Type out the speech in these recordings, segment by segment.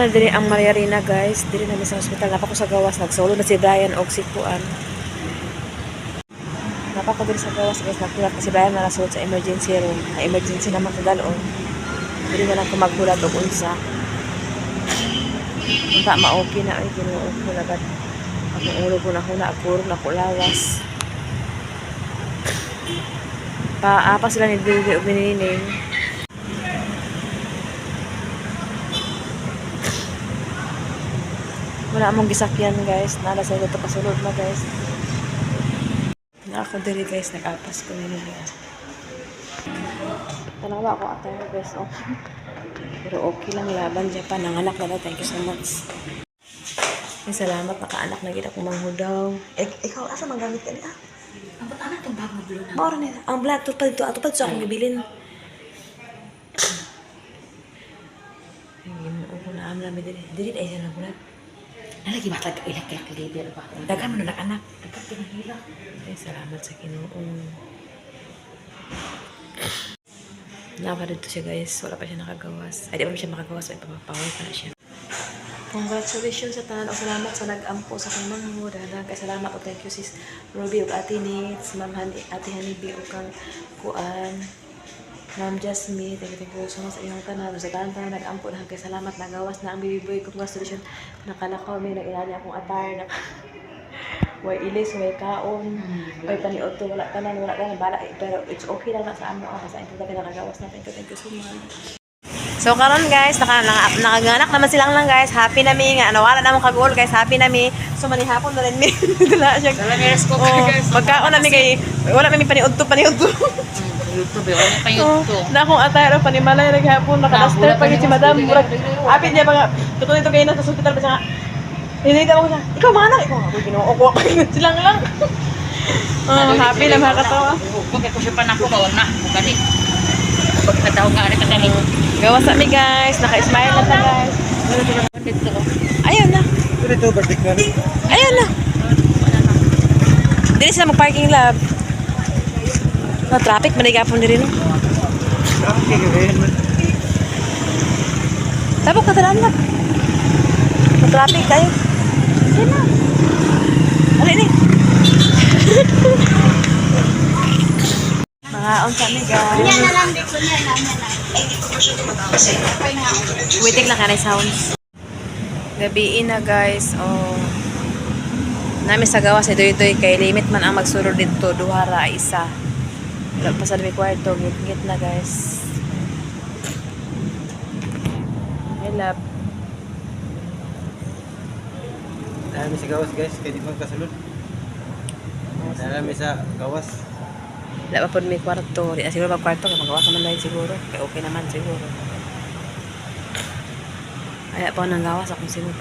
na diri ang Maria Rina guys. Diri na sa ospital. Napa ko sa gawas. Nagsolo na si Brian og si Kuan. Napa ko diri sa gawas guys. Nagkulat kasi Brian na nasulod sa emergency room. Na emergency naman sa dalon. Diri na lang ko magkulat og unsa. Unta ma-okay na ay Ginoo ko lagad. Akong ulo ko na huna ako na ko lawas. Paapa sila ni Dili og Nining. Wala among gisakyan guys. Nala sa ito pasulod na guys. Na ako diri guys, nag-apas ko nila. Tanawa ako attire guys. Oh. Pero okay lang laban Japan. Nanganak na daw. Thank you so much. Ay, salamat. Nakaanak na kita kung manghudaw. Ikaw, asa manggamit ka niya? Ang ba't anak itong bag na blue na? Mauro nila. Ang black. Tutpad ito. Ato pa ito sa akong gibilin. Ay, ginoo ko na amla. Dili ay siya na bulat. Nalagi ba talaga ilak-ilak-libir ba? Dagan mo na anak. Dapat pinahila. Ay, salamat sa Ginoo. Napa dito siya guys. Wala pa siya nakagawas. Ay, di pa siya makagawas. Ay, papapawal pa na siya. Congratulations sa tanan. O salamat sa nag-ampo sa kong mga mo. Kaya salamat o thank you sis Ruby o Ate Nitz. Ma'am Ate Hanibi o kang Kuan. Ma'am Jasmine. Thank you so much sa iyong tanan. Sa tanan nag-ampo na. Kaya salamat nagawas na ang baby boy. Congratulations. Nakalakaw may nag-inali akong attire. Way ilis, way kaon. Way paniod to. Wala tanan. Bala. Pero it's okay lang na sa amo. Basta ito talaga nakagawas na. Thank you so much. So karon guys, nakaganak naman silang lang guys. Happy na mi nga. Nawala na mo kagol guys. Happy na mi. So manihapon na rin mi. Dala siya. Dala may risko guys. Magkaon na mi kay wala mi paniudto. YouTube, wala pa YouTube. Na akong attire panimalay naghapon naka-duster pag si madam. Apit niya mga tuto nito kayo na sa hospital pa siya. Hinita mo siya. Ikaw manang ikaw ako Ginoo ko silang lang. Happy na makakatawa. Kung ko siya pa na ko bawal na. Bukali. Pagkataw nga rin kadali. Gawas na mi guys. Naka-smile na ta guys. Ayun na. Dito birthday ka rin. Ayun na. Dili sila mag-parking lab. No, traffic, manigapon din rin. Okay, gawin mo. Tapos katalaan lang. Traffic tayo. Ayun na. Alin eh. Mga on kami guys. Yan na lang dito niya namin na. Waiting lang ka na sounds. Gabiin na guys. Oh. Nami sa gawas idoy-idoy kay limit man ang magsulod dito. Duhara isa. Wala pa sa kwarto. Git-git na guys. I love. Dami sa gawas guys, kaya di mo kasulod. Dami sa gawas. Wala pa po may kwarto. Siguro pa kwarto. Magawa ka man lang siguro. Kaya okay naman siguro. Wala pa nang gawas akong siguro.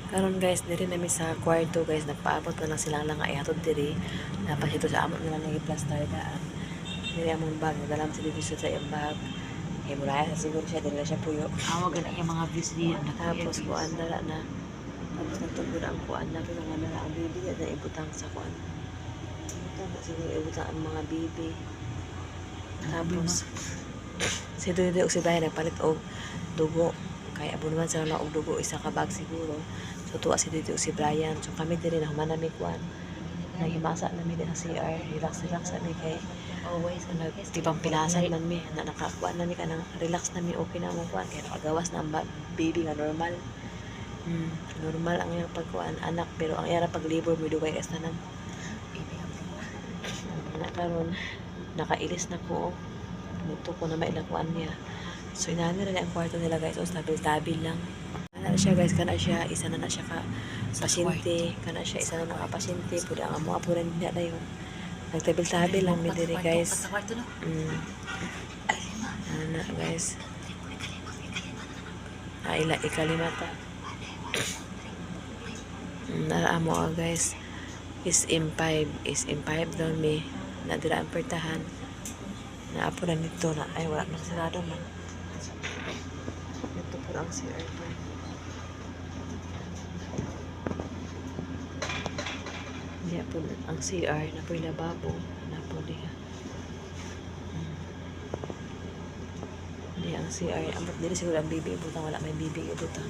Karon guys, diri nami sa kwarto guys. Nagpaabot na lang silang lang ihatod diri. Dapat ito sa amot nila nag-plaster daan. Diri among bag. Nadalam si Bibi sa iyang bag. Muraya sa siguro siya. Dili na siya puyo. Awag na yung mga views niya. Tapos kuan dala na. Tapos nagtugod ang kuan na pero nga dala ang bibi at naibutang sa kuan. Ibutang na siguro ibutang ang mga bibi. Tapos si Dudu o si Brian nagpalit og dugo. Kaya abo naman sa og dugo isa ka bag siguro. So tuwa si Dudu o si Brian. So kami diri na human nami kuan. Naghimasa nami din sa CR. Relax nami kay Always. tibang pilasan man mi na nakakuan nami kanang relax nami okay na mo kuan kaya nakagawas na ang baby nga normal. Normal ang iyang pagkuan anak pero ang iyang pag labor mo dugay kastanan. Na karon nakailis na ko. Muto ko na mailakuan niya. So inani na ang kwarto nila guys. So stabil lang. Kana na siya guys, kana siya isa na siya ka pasyente, kana siya isa na mga pasyente pud ang amo apo rin na yun. Nagtabil-tabil lang mi diri guys. Ana guys. Ay ikalimata. Nara amo guys. Is M5 daw mi na dira ang pertahan. Na apo na nito na ay wala na sarado man. Ito po ang CR. Diya po ang CR na po yung lababo na po diya. CR. Ambot dili siguro ang bibi. Butang wala may bibi. Butang.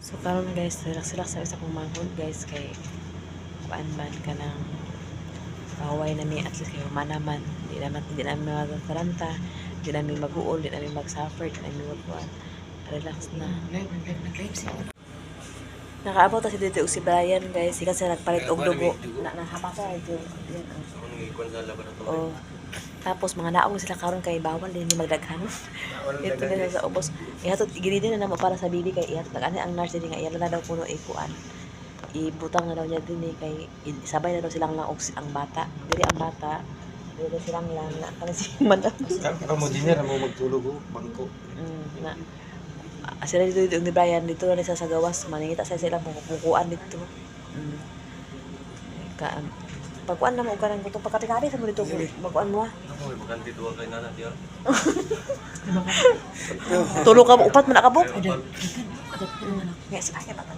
So karon guys, relax sa isa kong manghod guys kay paan-ban ka ng pahaway na mi at least kayo manaman. Di namin magtaranta, di namin mag-uol, di namin mag-suffer, di namin mag-uwan. Relax na. Nakaabot ta si dito si Brian guys, sikat sa nagpalit og dugo. Nakapasa ito. Yan oh. Tapos mga naong sila karon kay bawal din ni magdaghan. Ito na sa ubos. Ihatot gili din na mo para sa bibi kay ihatot ani ang nurse din nga iya na daw puno ikuan. Ibutang na daw niya din kay sabay na daw silang lang ang bata. Dili ang bata. Dili silang lang na kana si madam. Kamu dinner mo magtulog bangko. Na sila dito ni Brian dito na sa gawas maningita sa sila kukuan dito. Pagkuan na mo kanang gusto pagkatikari sa mo dito magkuan mo. Ako may baganti duwa kay nana diya. Tulog ka upat man nakabuk. Nga sa kaya bata.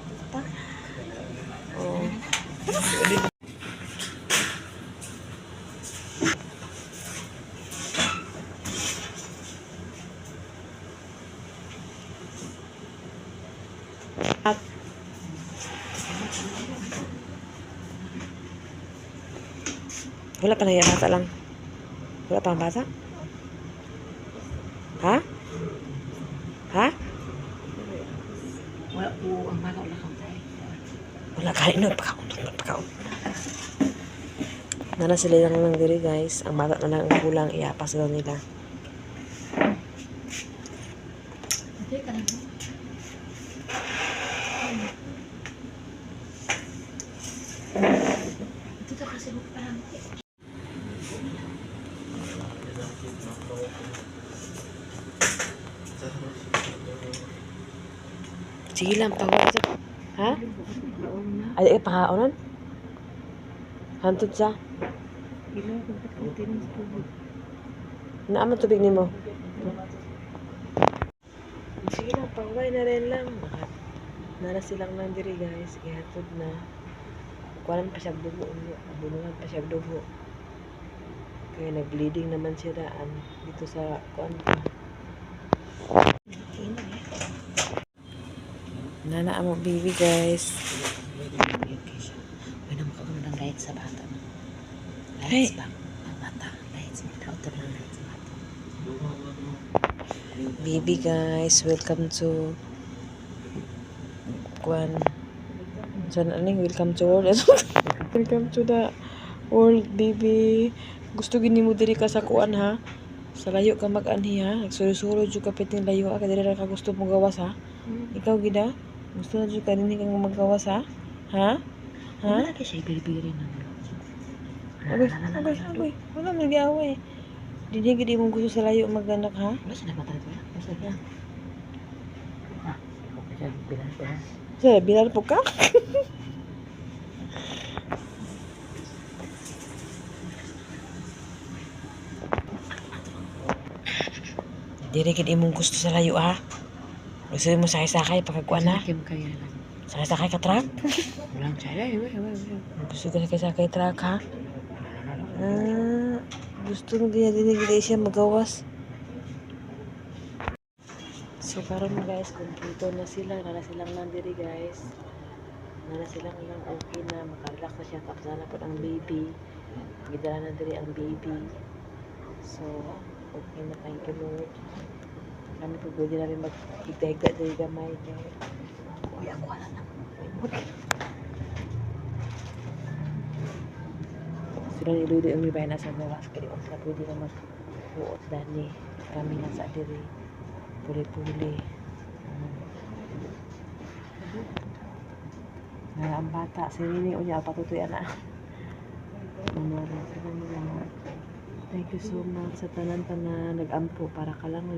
Oh. Wala pa na yan bata lang. Wala pa ang bata? Ha? Ha? Wala po ang bata wala kang tayo. Wala kain no, pagkaon. Nana sila lang diri guys. Ang bata na lang ang kulang, iapas daw nila. Hindi ka lang. Ito ta kasi mo pa lang. Sige lang, pawala ito. Ha? Ay, pakaonan? Hantod sa? Naaman tubig ni mo? Sige lang, paway na rin lang. Nara silang nandiri guys. Ihatod na. Kuwanan pa siya dugo. Bunungan pa siya dugo. Kaya nag-bleeding naman siya daan. Dito sa kuwan pa. Nana mo baby guys. May naman ka ng light sa bata. Hey. Lights ba? Ang bata. Lights. May kautor ng lights sa bata. Baby guys, welcome to Kwan. Saan aning welcome to world. Welcome to the world baby. Gusto gini mo diri ka sa kuan ha. Sa layo ka mag-anhi ha. Nagsuro-suro jud ka piting layo ka diri ra ka gusto mo gawas ha. Ikaw gida? Gusto na jud ka dinhi kang magawas ha? Ha? Ha? Wala ka siya ibiri-biri na. Agay. Wala man giaway. Dinhi gid mo gusto sa layo maganak ha. Wala siya na matay ko. Wala siya. Okay siya. Bilang. Sa bilal po ka? Diri gid imong gusto sa layo ha. Gusto mo sakay-sakay pagkakuan ha. Kim kaya lang. Sakay-sakay ka truck. Walang siya. Gusto ka sakay-sakay truck ha. Gusto mo din siya magawas. So karon guys, kompleto na sila. Nala silang nandiri guys. Nala silang lang okay na. Makarelax na siya. Tapos na po ang baby. Gidala na diri ang baby. So okay na, thank you Lord. Kami po pwede namin mag-higda-higda diri gamay. Uy, ako wala na. Sila ni Ludo yung may na sa gawas. Kaya kung sila pwede na mag-uot dani. Kami nasa diri. Puli-puli. Ang bata. Si Nini unya patutuyan na. Thank you so much sa tanan-tanan. Nag-ampo para ka lang.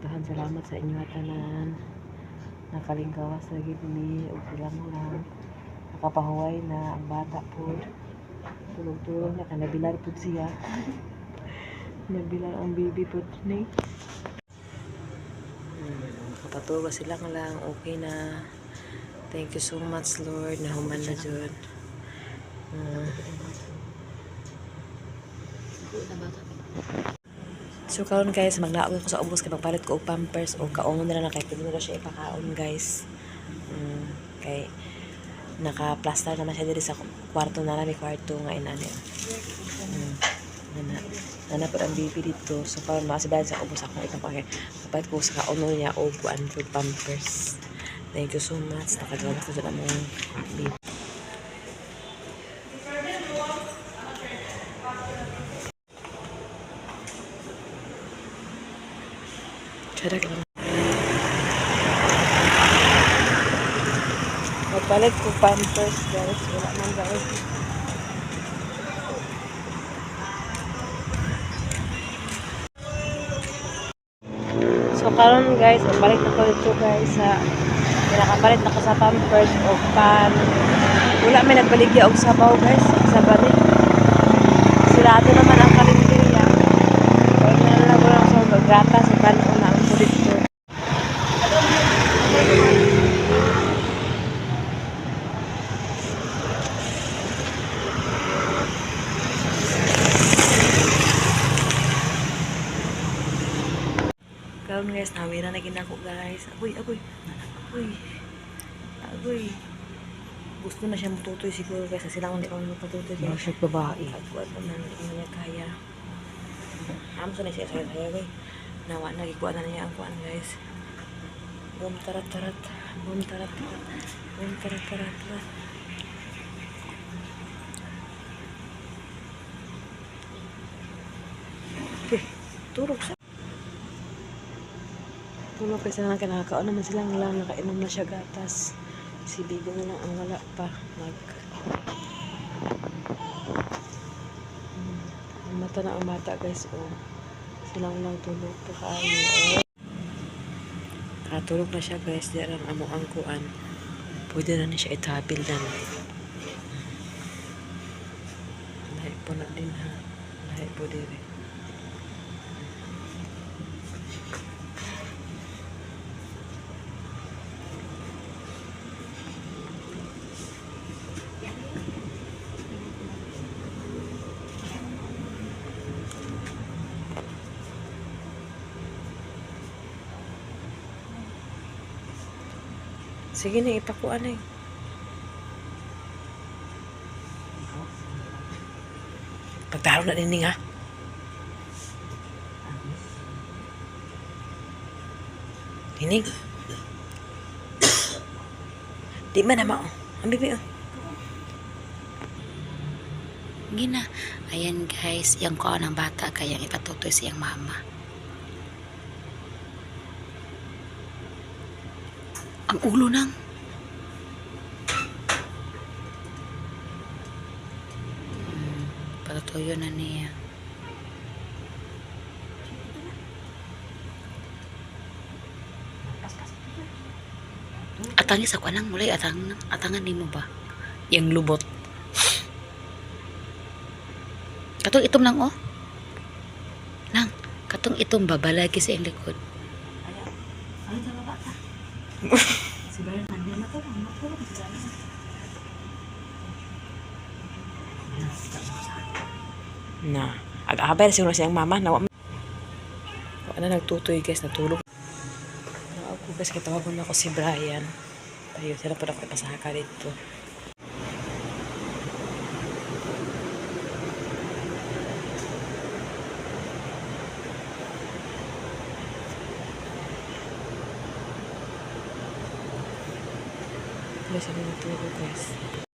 Tahan salamat sa inyo tanan. Nakalinggawas lagi ni o lang. Nakapahuway na ang bata po. Tulog-tulog na. Nabilar po siya. Nabilar ang baby po ni. Kapatuwa sila lang. Okay na. Thank you so much Lord. Nahuman na dyan. Na bata. So karon guys, maglaog ko sa ubos kay magpalit ko og pampers o kaon na lang kay pwede na siya ipakaon guys. Kay naka-plaster naman siya diri sa kwarto na may kwarto nga inani. Nana po ang baby dito. So karon makasibayan sa ubos ako ipakay. Papalit ko sa kaon niya og kuan for pampers. Thank you so much. Nakagawa ko sa among baby. Charak lang. Magpalit ko pampers guys. Wala man guys. So karon guys, magpalit ako dito guys sa nakapalit ako sa pampers o pan. Wala may nagbaligya og sabaw guys. Sa balik. Sirado naman ang karinderya. Kaya na lang sa magrata sa kanon na ang pulit ko. Karon guys, nawira na ginako guys. Agoy. Gusto na siya matutoy siguro guys. Kasi lang hindi ko matutoy. Masya babae. Agwat naman hindi niya kaya. Amso na siya sa guys. Nawa na gikuha na niya ang kuan guys. Boom tarat. Turok siya. Tulog kasi na kinakaon naman silang lang nakainom na siya gatas. Si Bibi na lang ang wala pa. Ang mata na ang mata guys. Silang lang tulog pa kayo. Katulog na siya guys. Di lang amo ang kuan. Pwede na siya itabil na. Lahi po na din ha. Lahi po din eh. Sige na, ipakuan na eh. Pagtaro na din ha. Dinig. Di man naman ang bibi Gina. Ayan guys, yung kuha ng bata kaya ipatutoy siyang mama. Ang ulo nang. Patutuyo na niya. Atangis ako nang mulai atangan ni mo ba? Yang lubot. Katong itom lang oh. Nang, katong itom babalagi sa iyong likod. Ay, tama ba ta? Si Bayan, nandiyan na to. Matulog sila na. na. Ag-abay na siguro siyang mama. Nawa na nagtutoy guys, natulog. Ako guys, kitawagan ako si Brian. Ayun, sila po ako ipasaka dito. Wala siya natulog guys.